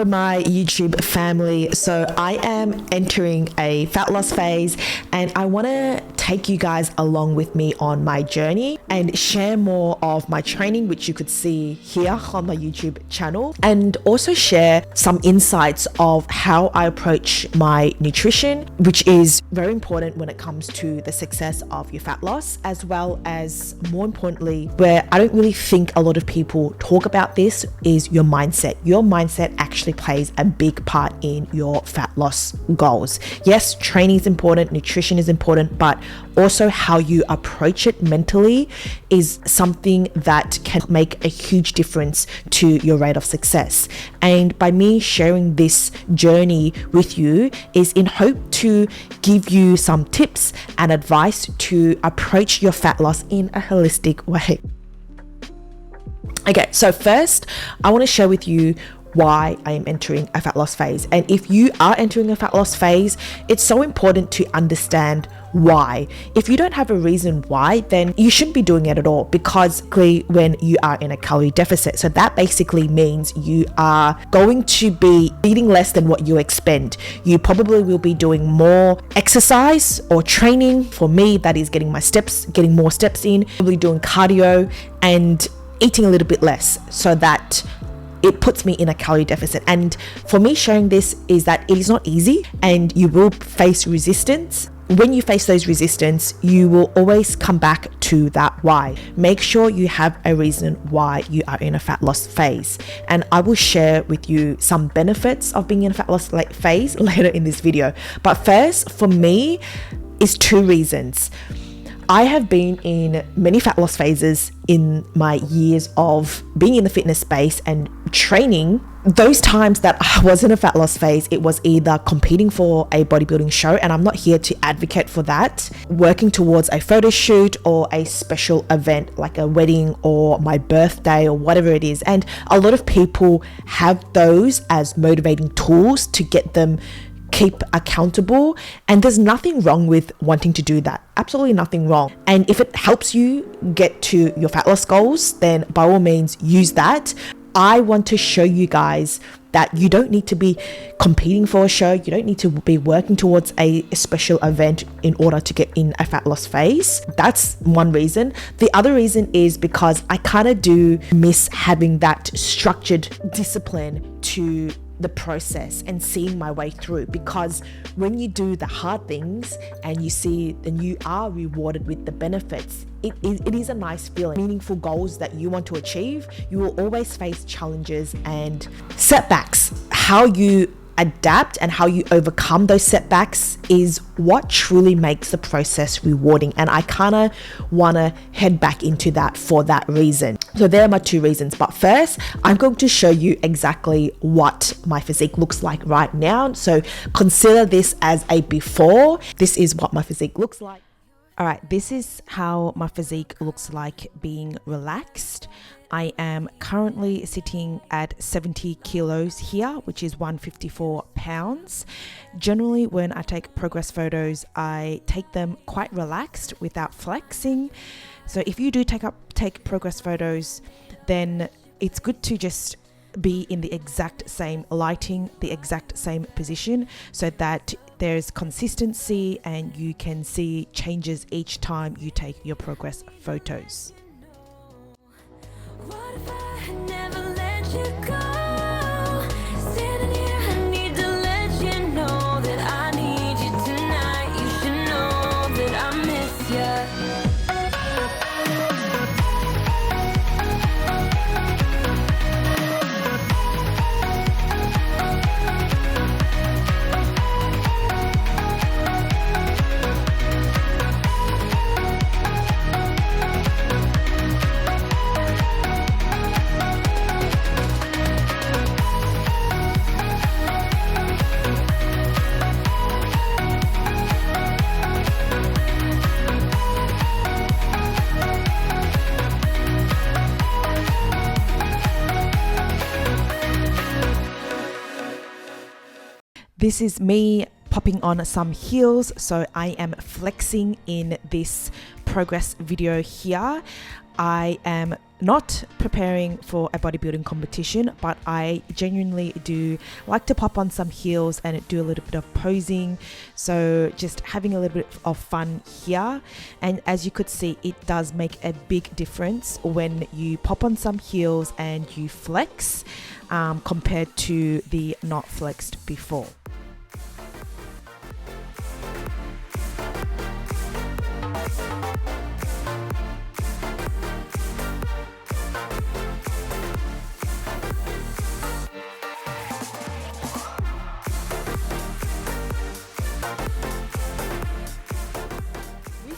Hello my YouTube family. So I am entering a fat loss phase and I want to take you guys along with me on my journey and share more of my training, which you could see here on my YouTube channel, and also share some insights of how I approach my nutrition, which is very important when it comes to the success of your fat loss, as well as, more importantly, where I don't really think a lot of people talk about this, is your mindset. Your mindset actually plays a big part in your fat loss goals. Yes, training is important, nutrition is important, but also how you approach it mentally is something that can make a huge difference to your rate of success. And by me sharing this journey with you is in hope to give you some tips and advice to approach your fat loss in a holistic way. Okay, so first I want to share with you why I am entering a fat loss phase. And if you are entering a fat loss phase, it's so important to understand why. If you don't have a reason why, then you shouldn't be doing it at all, because when you are in a calorie deficit, so that basically means you are going to be eating less than what you expend. You probably will be doing more exercise or training. For me, that is getting more steps in, probably doing cardio and eating a little bit less, so that it puts me in a calorie deficit. And for me, sharing this is that it is not easy and you will face resistance. When you face those resistance, you will always come back to that why. Make sure you have a reason why you are in a fat loss phase. And I will share with you some benefits of being in a fat loss phase later in this video. But first, for me, is two reasons. I have been in many fat loss phases in my years of being in the fitness space and training. Those times that I was in a fat loss phase, it was either competing for a bodybuilding show, and I'm not here to advocate for that, working towards a photo shoot or a special event like a wedding or my birthday or whatever it is. And a lot of people have those as motivating tools to get them keep accountable, and there's nothing wrong with wanting to do that. Absolutely nothing wrong. And if it helps you get to your fat loss goals, then by all means use that. I want to show you guys that you don't need to be competing for a show. You don't need to be working towards a special event in order to get in a fat loss phase. That's one reason. The other reason is because I kind of do miss having that structured discipline to the process and seeing my way through, because when you do the hard things and you are rewarded with the benefits, it is a nice feeling. Meaningful goals that you want to achieve, you will always face challenges and setbacks. How you adapt and how you overcome those setbacks is what truly makes the process rewarding. And I kind of want to head back into that for that reason. So there are my two reasons. But first, I'm going to show you exactly what my physique looks like right now. So consider this as a before. This is what my physique looks like. All right, this is how my physique looks like being relaxed. I am currently sitting at 70 kilos here, which is 154 pounds. Generally, when I take progress photos, I take them quite relaxed without flexing. So if you do take progress photos, then it's good to just be in the exact same lighting, the exact same position, so that there's consistency and you can see changes each time you take your progress photos. What if I had never let you go? Standing here, I need to let you know that I need you tonight. You should know that I miss you. This is me popping on some heels, so I am flexing in this progress video here. I am not preparing for a bodybuilding competition, but I genuinely do like to pop on some heels and do a little bit of posing. So just having a little bit of fun here. And as you could see, it does make a big difference when you pop on some heels and you flex compared to the not flexed before.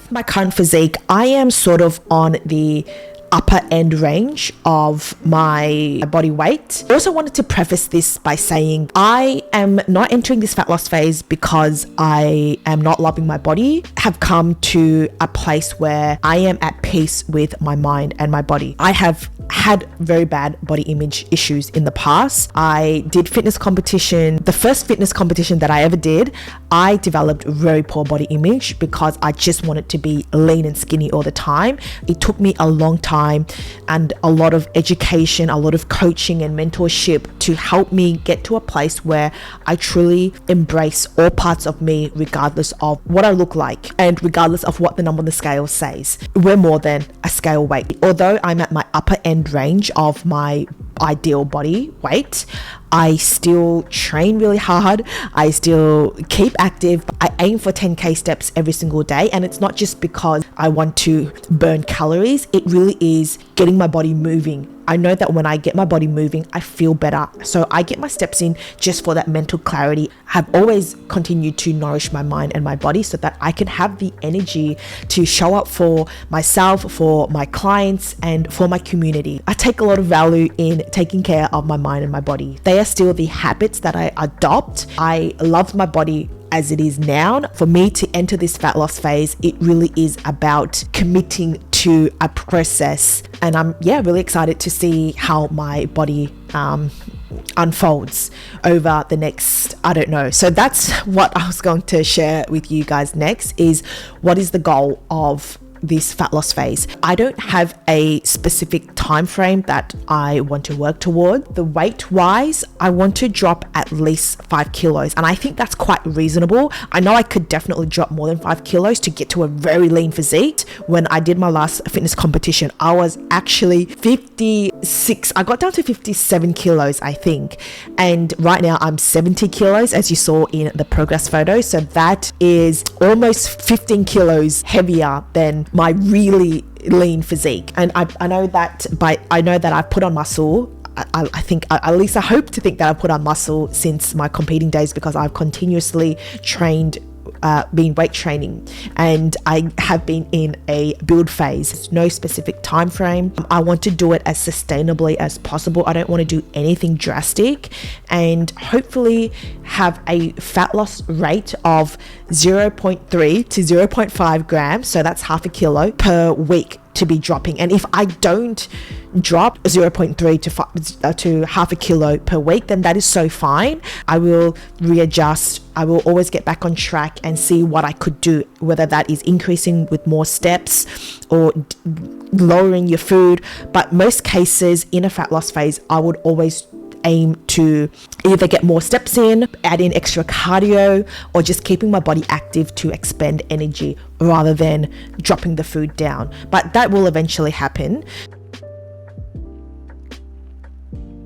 My current physique, I am sort of on the upper end range of my body weight. I also wanted to preface this by saying I am not entering this fat loss phase because I am not loving my body. I have come to a place where I am at peace with my mind and my body. I have had very bad body image issues in the past. I did fitness competition. The first fitness competition that I ever did, I developed very poor body image because I just wanted to be lean and skinny all the time. It took me a long time and a lot of education, a lot of coaching and mentorship to help me get to a place where I truly embrace all parts of me, regardless of what I look like and regardless of what the number on the scale says. We're more than a scale weight. Although I'm at my upper end range of my ideal body weight, I still train really hard. I still keep active. I aim for 10k steps every single day, and it's not just because I want to burn calories. It really is getting my body moving. I know that when I get my body moving, I feel better. So I get my steps in just for that mental clarity. I've always continued to nourish my mind and my body so that I can have the energy to show up for myself, for my clients, and for my community. I take a lot of value in taking care of my mind and my body. They are still the habits that I adopt. I love my body as it is now. For me to enter this fat loss phase, it really is about committing to a process, and I'm really excited to see how my body unfolds over the next, I don't know. So that's what I was going to share with you guys next, is what is the goal of this fat loss phase. I don't have a specific time frame that I want to work toward. The weight wise, I want to drop at least 5 kilos, and I think that's quite reasonable. I know I could definitely drop more than 5 kilos to get to a very lean physique. When I did my last fitness competition, I was actually 56. I got down to 57 kilos, I think, and right now I'm 70 kilos, as you saw in the progress photo. So that is almost 15 kilos heavier than my really lean physique. And I know that I've put on muscle. I think, at least I hope to think that I've put on muscle since my competing days, because I've continuously trained, been weight training, and I have been in a build phase. There's no specific time frame. I want to do it as sustainably as possible. I don't want to do anything drastic, and hopefully have a fat loss rate of 0.3 to 0.5 grams, so that's half a kilo per week to be dropping. And if I don't drop 0.3 to half a kilo per week, then that is so fine. I will readjust. I will always get back on track and see what I could do, whether that is increasing with more steps or lowering your food. But most cases in a fat loss phase, I would always aim to either get more steps in, add in extra cardio, or just keeping my body active to expend energy rather than dropping the food down. But that will eventually happen.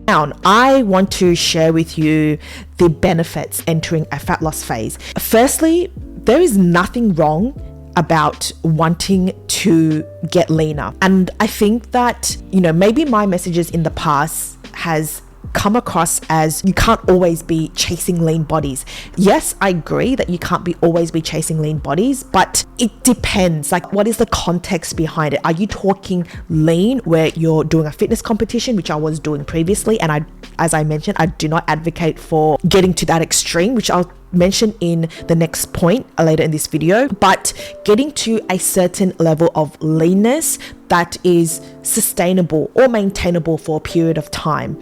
Now, I want to share with you the benefits entering a fat loss phase. Firstly, there is nothing wrong about wanting to get leaner. And I think that, maybe my messages in the past has come across as you can't always be chasing lean bodies. Yes, I agree that you can't always be chasing lean bodies, but it depends. Like, what is the context behind it? Are you talking lean where you're doing a fitness competition, which I was doing previously, and as I mentioned, I do not advocate for getting to that extreme, which I'll mention in the next point later in this video. But getting to a certain level of leanness, that is sustainable or maintainable for a period of time,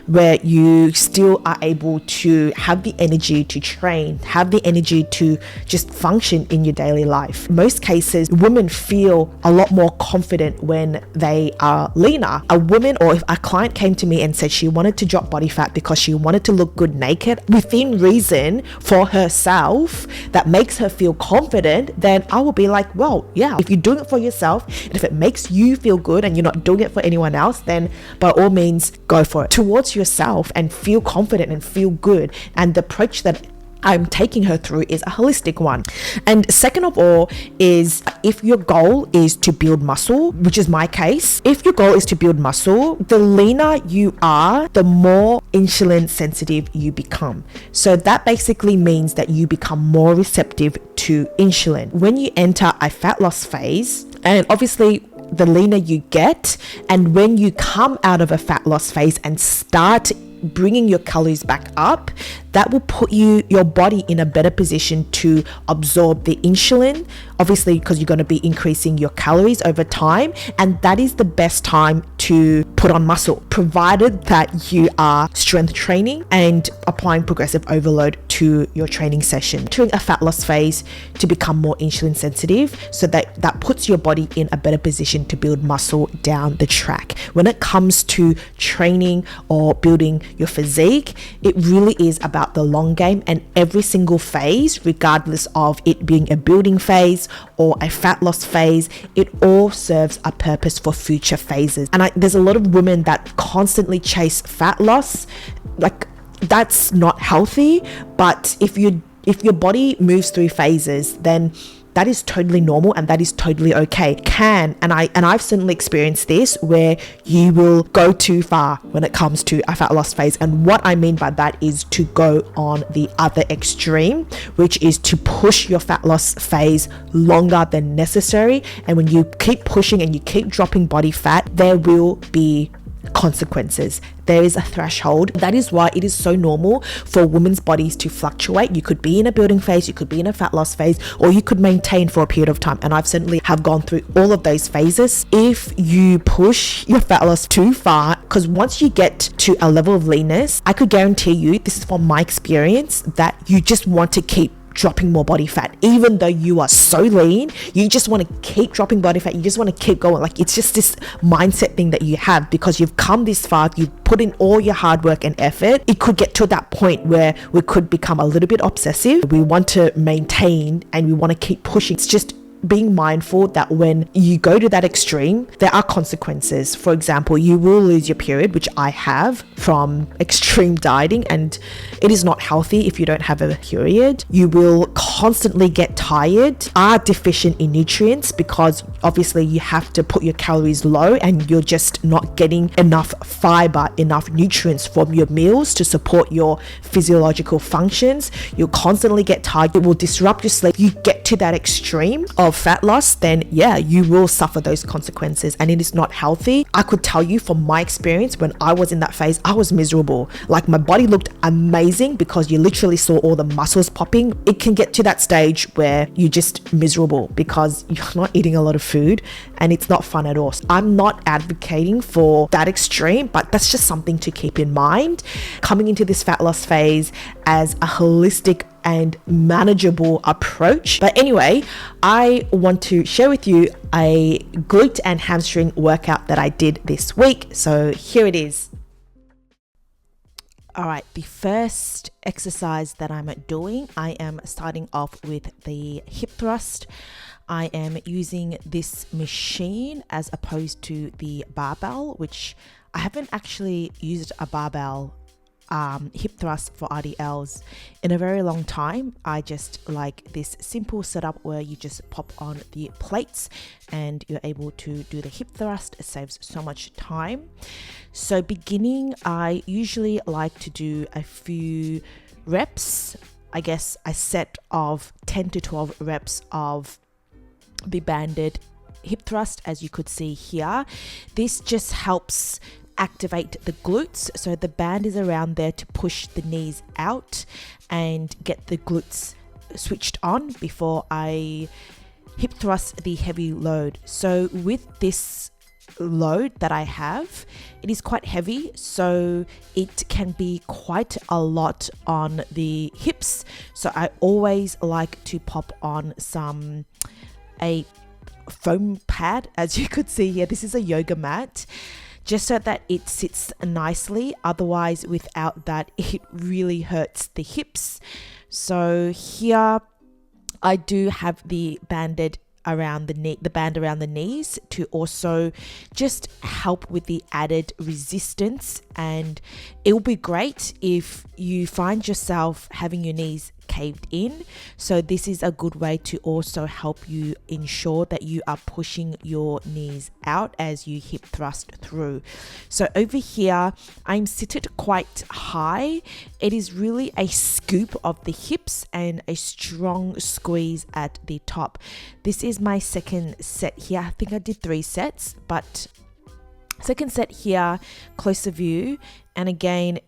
where you still are able to have the energy to train, have the energy to just function in your daily life. Most cases, women feel a lot more confident when they are leaner. A woman, or if a client came to me and said she wanted to drop body fat because she wanted to look good naked within reason for herself, that makes her feel confident, then I will be like, well, yeah, if you're doing it for yourself and if it makes you feel good and you're not doing it for anyone else, then by all means go for it towards yourself and feel confident and feel good. And the approach that I'm taking her through is a holistic one. And second of all is, if your goal is to build muscle, which is my case, if your goal is to build muscle, the leaner you are, the more insulin sensitive you become. So that basically means that you become more receptive to insulin. When you enter a fat loss phase, and obviously the leaner you get, and when you come out of a fat loss phase and start bringing your calories back up, that will put your body in a better position to absorb the insulin, obviously, because you're going to be increasing your calories over time. And that is the best time to put on muscle, provided that you are strength training and applying progressive overload to your training session. During a fat loss phase, to become more insulin sensitive, so that puts your body in a better position to build muscle down the track. When it comes to training or building your physique, it really is about the long game, and every single phase, regardless of it being a building phase or a fat loss phase, it all serves a purpose for future phases. And there's a lot of women that constantly chase fat loss. Like, that's not healthy. But if your body moves through phases, then that is totally normal and that is totally okay. I've certainly experienced this, where you will go too far when it comes to a fat loss phase. And what I mean by that is to go on the other extreme, which is to push your fat loss phase longer than necessary. And when you keep pushing and you keep dropping body fat, there will be consequences. There is a threshold. That is why it is so normal for women's bodies to fluctuate. You could be in a building phase, you could be in a fat loss phase, or you could maintain for a period of time. And I've certainly have gone through all of those phases. If you push your fat loss too far, because once you get to a level of leanness, I could guarantee you, this is from my experience, that you just want to keep dropping more body fat. Even though you are so lean, you just want to keep dropping body fat. You just want to keep going. Like, it's just this mindset thing that you have, because you've come this far, you've put in all your hard work and effort. It could get to that point where we could become a little bit obsessive. We want to maintain and we want to keep pushing. It's just being mindful that when you go to that extreme, there are consequences. For example, you will lose your period, which I have from extreme dieting, and it is not healthy if you don't have a period. You will constantly get tired, are deficient in nutrients, because obviously you have to put your calories low and you're just not getting enough fiber, enough nutrients from your meals to support your physiological functions. You'll constantly get tired. It will disrupt your sleep. You get to that extreme of fat loss, then yeah, you will suffer those consequences, and it is not healthy. I could tell you from my experience, when I was in that phase, I was miserable. Like, my body looked amazing because you literally saw all the muscles popping. It can get to that stage where you're just miserable because you're not eating a lot of food and it's not fun at all. I'm not advocating for that extreme, but that's just something to keep in mind coming into this fat loss phase as a holistic and manageable approach. But anyway, I want to share with you a glute and hamstring workout that I did this week. So here it is. All right, the first exercise that I'm doing, I am starting off with the hip thrust. I am using this machine as opposed to the barbell, which I haven't actually used a barbell hip thrust for RDLs in a very long time. I just like this simple setup where you just pop on the plates and you're able to do the hip thrust. It saves so much time. So beginning, I usually like to do a few reps, I guess a set of 10 to 12 reps of the banded hip thrust, as you could see here. This just helps activate the glutes. So the band is around there to push the knees out and get the glutes switched on before I hip thrust the heavy load. So with this load that I have. It is quite heavy, so it can be quite a lot on the hips. So I always like to pop on a foam pad, as you could see here. This is a yoga mat, just so that it sits nicely. Otherwise, without that, it really hurts the hips. So here I do have the banded around the band around the knees to also just help with the added resistance. And it will be great if you find yourself having your knees caved in. So this is a good way to also help you ensure that you are pushing your knees out as you hip thrust through. So over here, I'm seated quite high. It is really a scoop of the hips and a strong squeeze at the top. This is my second set here. I think I did 3 sets, but second set here, closer view. And again,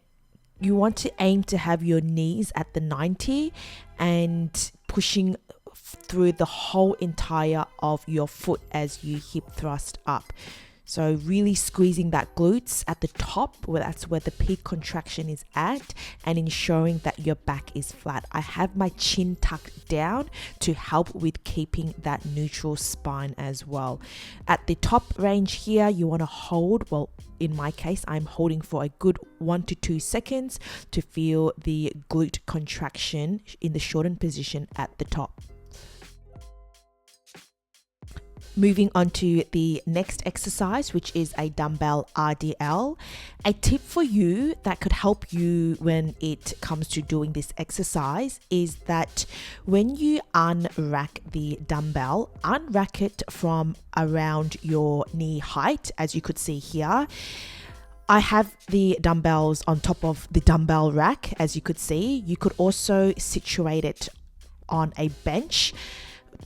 you want to aim to have your knees at the 90 and pushing through the whole entire of your foot as you hip thrust up. So really squeezing that glutes at the top, where that's where the peak contraction is at, and ensuring that your back is flat. I have my chin tucked down to help with keeping that neutral spine as well. At the top range here, you want to hold, well, in my case, I'm holding for a good 1 to 2 seconds to feel the glute contraction in the shortened position at the top. Moving on to the next exercise, which is a dumbbell RDL. A tip for you that could help you when it comes to doing this exercise is that when you unrack the dumbbell, unrack it from around your knee height, as you could see here. I have the dumbbells on top of the dumbbell rack, as you could see. You could also situate it on a bench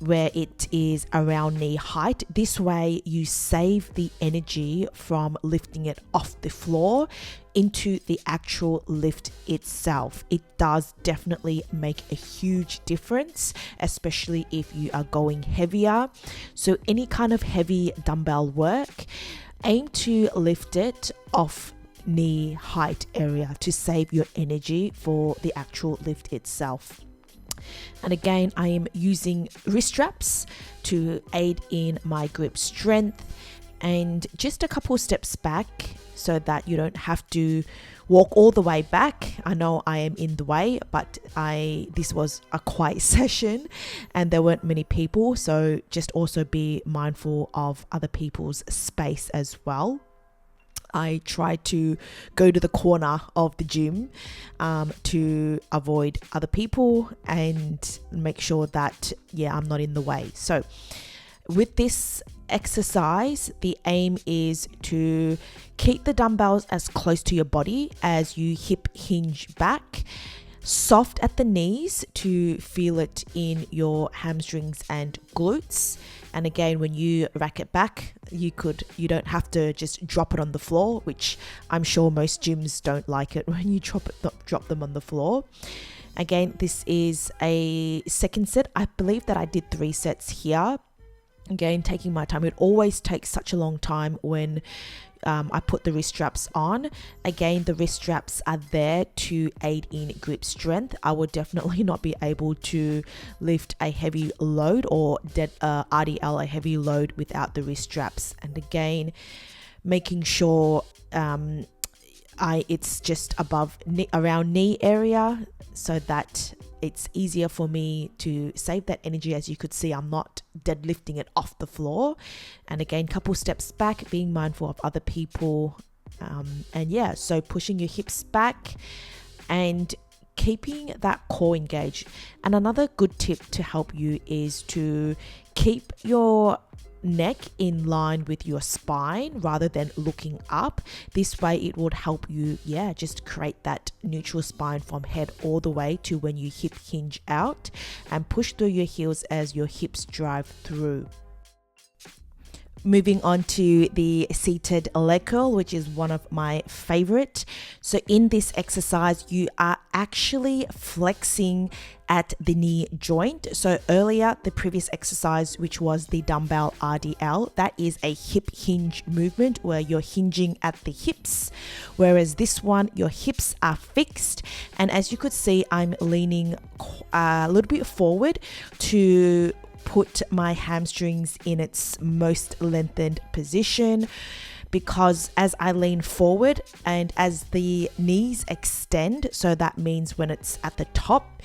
where it is around knee height. This way you save the energy from lifting it off the floor into the actual lift itself. It does definitely make a huge difference, especially if you are going heavier. So any kind of heavy dumbbell work, aim to lift it off knee height area to save your energy for the actual lift itself. And again, I am using wrist straps to aid in my grip strength, and just a couple steps back so that you don't have to walk all the way back. I know I am in the way, but this was a quiet session and there weren't many people, so just also be mindful of other people's space as well. I try to go to the corner of the gym to avoid other people and make sure that, I'm not in the way. So with this exercise, the aim is to keep the dumbbells as close to your body as you hip hinge back. Soft at the knees to feel it in your hamstrings and glutes. And again, when you rack it back, you don't have to just drop it on the floor, which I'm sure most gyms don't like it when you drop them on the floor. Again, this is a second set. I believe that I did 3 sets here. Again, taking my time. It always takes such a long time when I put the wrist straps on. Again, the wrist straps are there to aid in grip strength. I would definitely not be able to lift a heavy load or RDL a heavy load without the wrist straps. And again, making sure it's just above around knee area so that it's easier for me to save that energy. As you could see, I'm not deadlifting it off the floor. And again, couple steps back, being mindful of other people. So pushing your hips back and keeping that core engaged. And another good tip to help you is to keep your neck in line with your spine rather than looking up. This way it would help you just create that neutral spine from head all the way to when you hip hinge out, and push through your heels as your hips drive through. Moving on to the seated leg curl, which is one of my favorite. So in this exercise, you are actually flexing at the knee joint. So earlier, the previous exercise, which was the dumbbell RDL, that is a hip hinge movement where you're hinging at the hips. Whereas this one, your hips are fixed. And as you could see, I'm leaning a little bit forward to put my hamstrings in its most lengthened position, because as I lean forward and as the knees extend, so that means when it's at the top,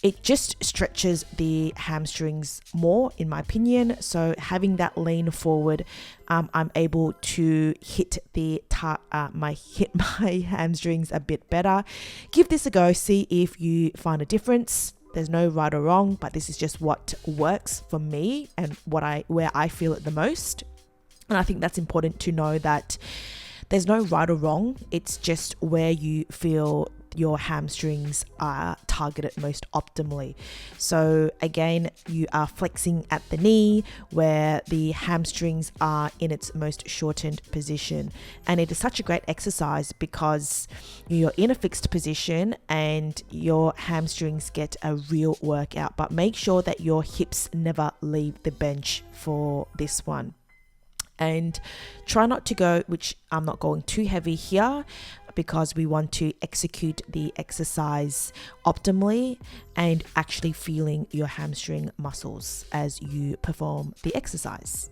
it just stretches the hamstrings more, in my opinion. So having that lean forward, I'm able to hit my hamstrings a bit better. Give this a go, see if you find a difference. There's no right or wrong, but this is just what works for me and where I feel it the most. And I think that's important to know, that there's no right or wrong. It's just where you feel your hamstrings are targeted most optimally. So again, you are flexing at the knee where the hamstrings are in its most shortened position. And it is such a great exercise because you're in a fixed position and your hamstrings get a real workout. But make sure that your hips never leave the bench for this one. And try not to go, which I'm not going too heavy here, because we want to execute the exercise optimally and actually feeling your hamstring muscles as you perform the exercise.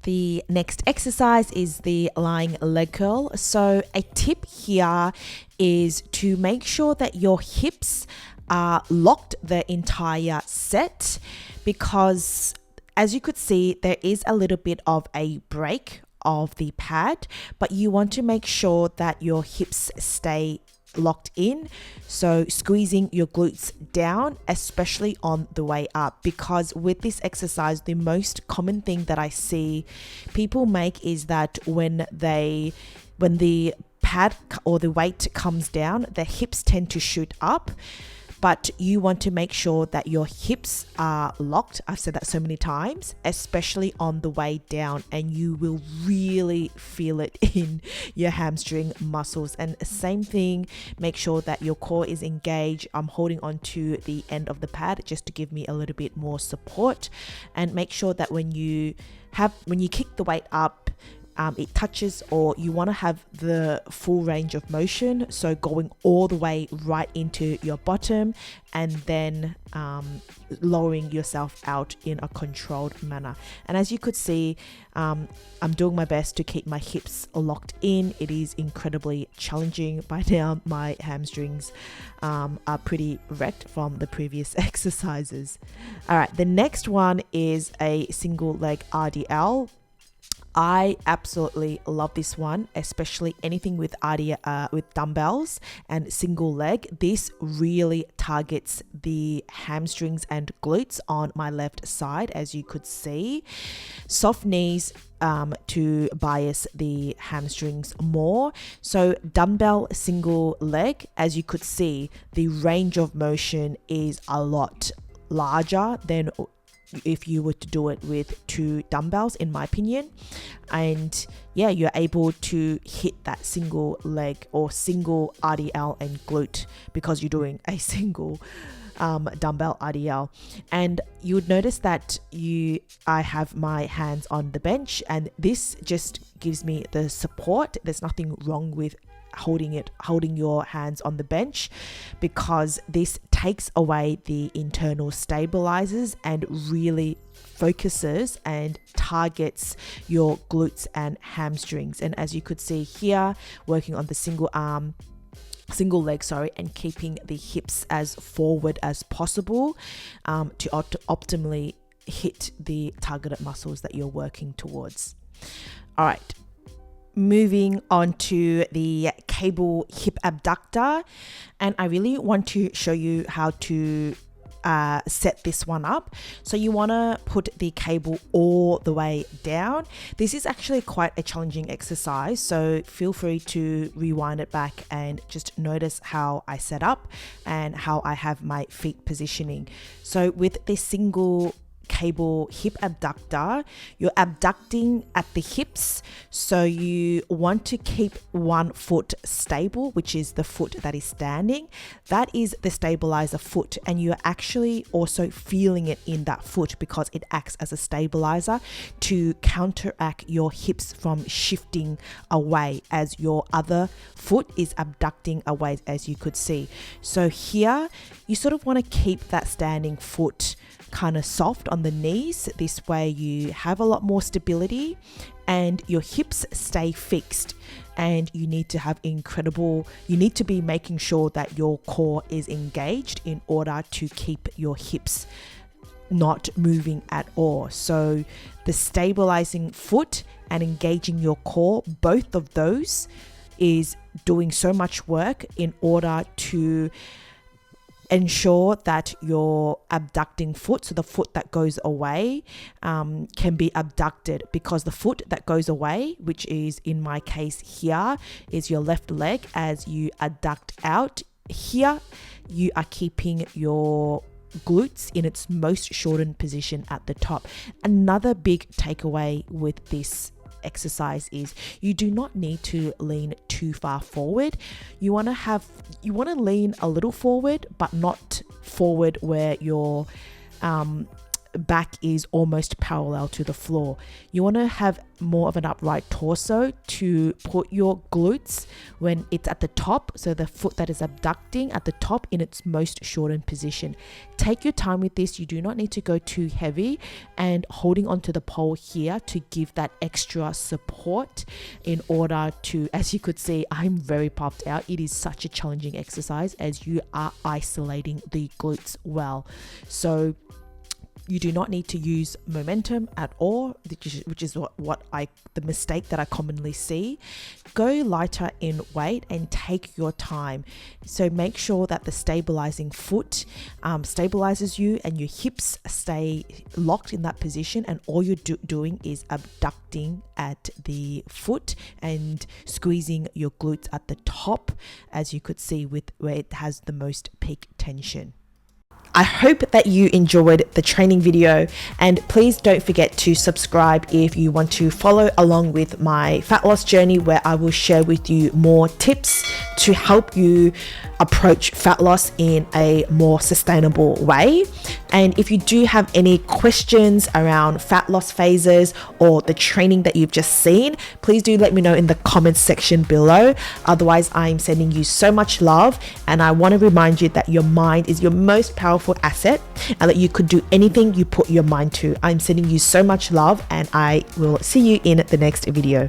The next exercise is the lying leg curl. So a tip here is to make sure that your hips are locked the entire set, because as you could see, there is a little bit of a break of the pad, but you want to make sure that your hips stay locked in. So squeezing your glutes down, especially on the way up, because with this exercise, the most common thing that I see people make is that when the pad or the weight comes down, their hips tend to shoot up. But you want to make sure that your hips are locked. I've said that so many times, especially on the way down, and you will really feel it in your hamstring muscles. And same thing, make sure that your core is engaged. I'm holding on to the end of the pad just to give me a little bit more support, and make sure that when you kick the weight up, it touches, or you want to have the full range of motion, so going all the way right into your bottom and then lowering yourself out in a controlled manner. And as you could see, I'm doing my best to keep my hips locked in. It is incredibly challenging. By now my hamstrings are pretty wrecked from the previous exercises. All right, the next one is a single leg RDL. I absolutely love this one, especially anything with with dumbbells and single leg. This really targets the hamstrings and glutes on my left side, as you could see. Soft knees to bias the hamstrings more. So dumbbell single leg, as you could see, the range of motion is a lot larger than if you were to do it with two dumbbells, in my opinion. And yeah, you're able to hit that single leg or single RDL and glute because you're doing a single dumbbell RDL. And you would notice that I have my hands on the bench, and this just gives me the support. There's nothing wrong with holding your hands on the bench, because this takes away the internal stabilizers and really focuses and targets your glutes and hamstrings. And as you could see here, working on the single leg, and keeping the hips as forward as possible to optimally hit the targeted muscles that you're working towards. All right. Moving on to the cable hip abductor, and I really want to show you how to set this one up. So you want to put the cable all the way down. This is actually quite a challenging exercise, so feel free to rewind it back and just notice how I set up and how I have my feet positioning. So with this single cable hip abductor, you're abducting at the hips. So you want to keep one foot stable, which is the foot that is standing. That is the stabilizer foot, and you're actually also feeling it in that foot because it acts as a stabilizer to counteract your hips from shifting away as your other foot is abducting away, as you could see. So here you sort of want to keep that standing foot kind of soft on the knees. This way you have a lot more stability and your hips stay fixed. And you need to be making sure that your core is engaged in order to keep your hips not moving at all. So the stabilizing foot and engaging your core, both of those is doing so much work in order to ensure that your abducting foot, so the foot that goes away, can be abducted, because the foot that goes away, which is in my case here, is your left leg. As you abduct out here, you are keeping your glutes in its most shortened position at the top. Another big takeaway with this exercise is you do not need to lean too far forward. You want to lean a little forward, but not forward where your back is almost parallel to the floor. You want to have more of an upright torso to put your glutes when it's at the top, so the foot that is abducting at the top in its most shortened position. Take your time with this. You do not need to go too heavy, and holding onto the pole here to give that extra support in order to, as you could see, I'm very puffed out. It is such a challenging exercise as you are isolating the glutes well. So you do not need to use momentum at all, which is the mistake that I commonly see. Go lighter in weight and take your time. So make sure that the stabilizing foot stabilizes you and your hips stay locked in that position, and all you're doing is abducting at the foot and squeezing your glutes at the top, as you could see with where it has the most peak tension. I hope that you enjoyed the training video, and please don't forget to subscribe if you want to follow along with my fat loss journey, where I will share with you more tips to help you approach fat loss in a more sustainable way. And if you do have any questions around fat loss phases or the training that you've just seen, please do let me know in the comments section below. Otherwise, I'm sending you so much love, and I want to remind you that your mind is your most powerful asset and that you could do anything you put your mind to. I'm sending you so much love, and I will see you in the next video.